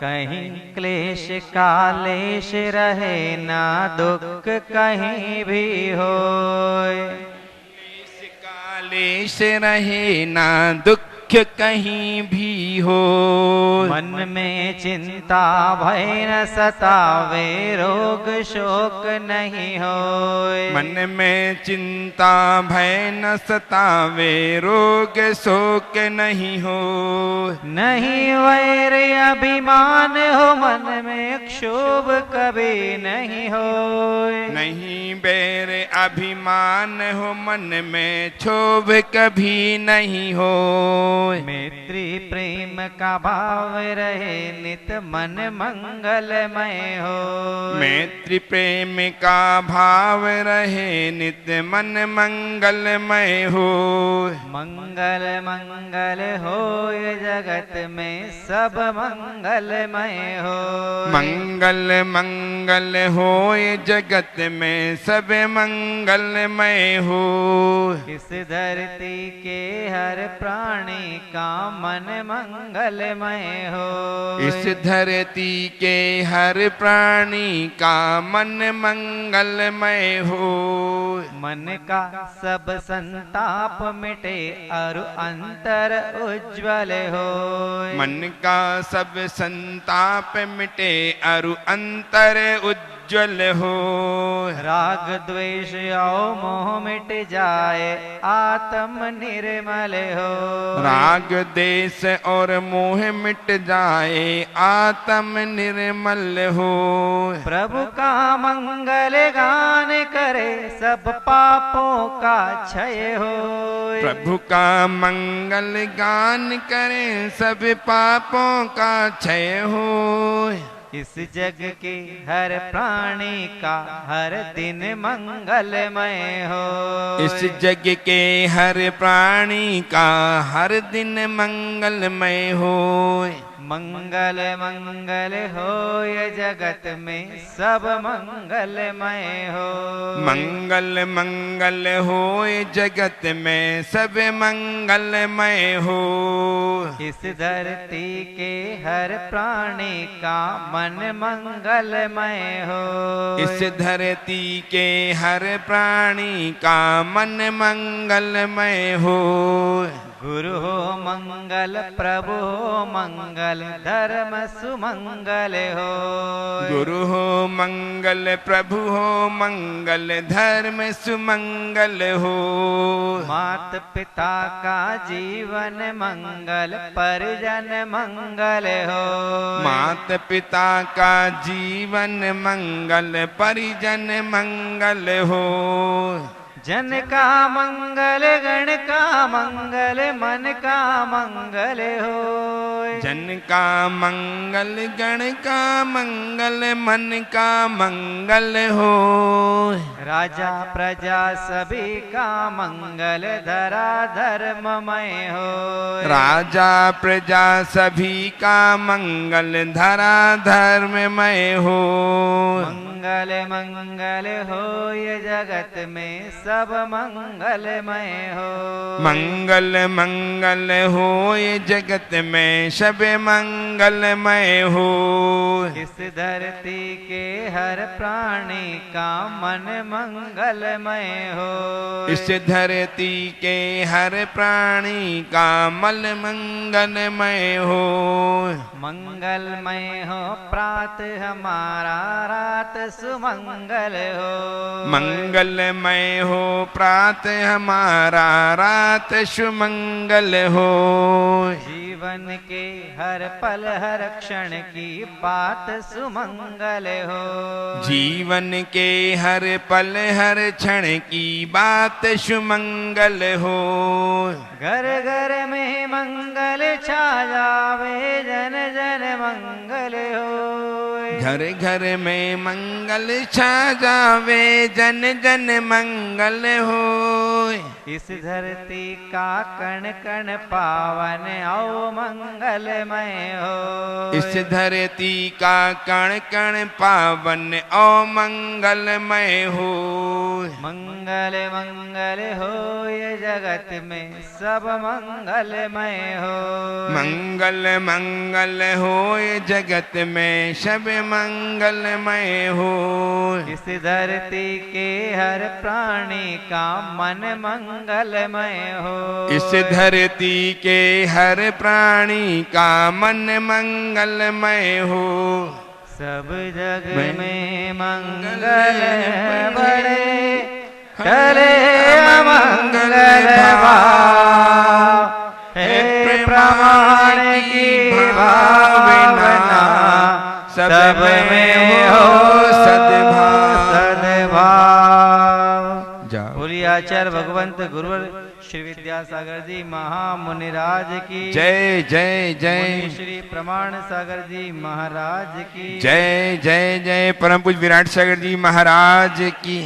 S3: कहीं क्लेश कालेश रहे ना दुख कहीं भी होय।
S1: क्लेश कालेश रहे ना दुख कहीं भी हो।
S3: मन में चिंता भय न सतावे रोग शोक नहीं होय।
S1: मन में चिंता भय न सतावे रोग शोक नहीं हो।
S3: नहीं वैर अभिमान हो मन में क्षोभ कभी नहीं होय।
S1: नहीं बैर अभिमान हो मन में क्षोभ कभी नहीं हो।
S3: मैत्री प्रेम का भाव रहे नित मन मंगलमय हो।
S1: मैत्री प्रेम का भाव रहे नित मन मंगलमय हो।
S3: मंगल मंगल होय जगत में सब मंगलमय हो।
S1: मंगल मंगल होय जगत में सब मंगलमय हो।
S3: इस धरती के हर प्राणी का मन मंगलमय हो।
S1: इस धरती के हर प्राणी का मन मंगलमय हो।
S3: मन का सब संताप मिटे और अंतर उज्ज्वल हो।
S1: मन का सब संताप मिटे और अंतर उज्ज्वल उज्ज्वल हो।
S3: राग द्वेष और मोह मिट जाए आत्म निर्मल हो।
S1: राग देश और मोह मिट जाए आत्म निर्मल हो।
S3: प्रभु का मंगल गान करे सब पापों का क्षय हो।
S1: प्रभु का मंगल गान करें सब पापों का क्षय हो।
S3: इस जग के हर प्राणी का हर दिन मंगलमय हो।
S1: इस जग के हर प्राणी का हर दिन मंगलमय हो।
S3: मंगल मंगल हो ये जगत में सब मंगलमय हो।
S1: मंगल मंगल हो ये जगत में सब मंगलमय हो।
S3: इस धरती के हर प्राणी का मन मंगलमय हो।
S1: इस धरती के हर प्राणी का मन मंगलमय हो।
S3: गुरु हो मंगल प्रभु हो मंगल धर्म सुमंगल हो।
S1: गुरु हो मंगल प्रभु हो मंगल धर्म सुमंगल हो।
S3: मात पिता का जीवन मंगल परिजन मंगल हो।
S1: मात पिता का जीवन मंगल परिजन मंगल हो।
S3: जन का मंगल गण का मंगल मन का मंगल हो।
S1: जन का मंगल गण का मंगल मन का मंगल हो।
S3: राजा प्रजा सभी का मंगल धरा धर्ममय हो।
S1: राजा प्रजा सभी का मंगल धरा धर्ममय हो।
S3: मंगल मंगल हो ये जगत में सब मंगलमय हो।
S1: मंगल मंगल हो ये जगत में सब मंगलमय हो।
S3: इस धरती के हर प्राणी का मन मंगलमय हो।
S1: इस धरती के हर प्राणी का मन मंगलमय हो।
S3: मंगलमय हो प्रात हमारा रात सुमंगल हो।
S1: मंगलमय हो प्रात हमारा रात सुमंगल हो।
S3: जीवन के हर पल हर क्षण की बात सुमंगल हो।
S1: जीवन के हर पल हर क्षण की बात सुमंगल हो।
S3: घर घर में मंगल छा जावे जन जन मंगल हो।
S1: घर घर में मंगल छा जावे जन जन मंगल हो।
S3: इस धरती का कण कण पावन औ मंगलमय हो।
S1: इस धरती का कण कण पावन और मंगलमय हो।
S3: मंगल मंगल हो ये जगत में सब मंगलमय हो।
S1: मंगल मंगल हो ये जगत में सब मंगलमय हो।
S3: इस धरती के हर प्राणी का मन मंगलमय हो।
S1: इस धरती के हर प्राणी का मन मंगलमय हो।
S3: सब जग में मंगल बड़े टले अमंगल भाव। हे प्रमाण की भावना सब में हो सद्भाव सद्भाव। बोलिए आचार्य भगवंत गुरुवर श्री विद्यासागर जी महामुनिराज की
S1: जय जय जय।
S3: श्री प्रमाण सागर जी महाराज की
S1: जय जय जय। परम पूज्य विराट सागर जी महाराज की।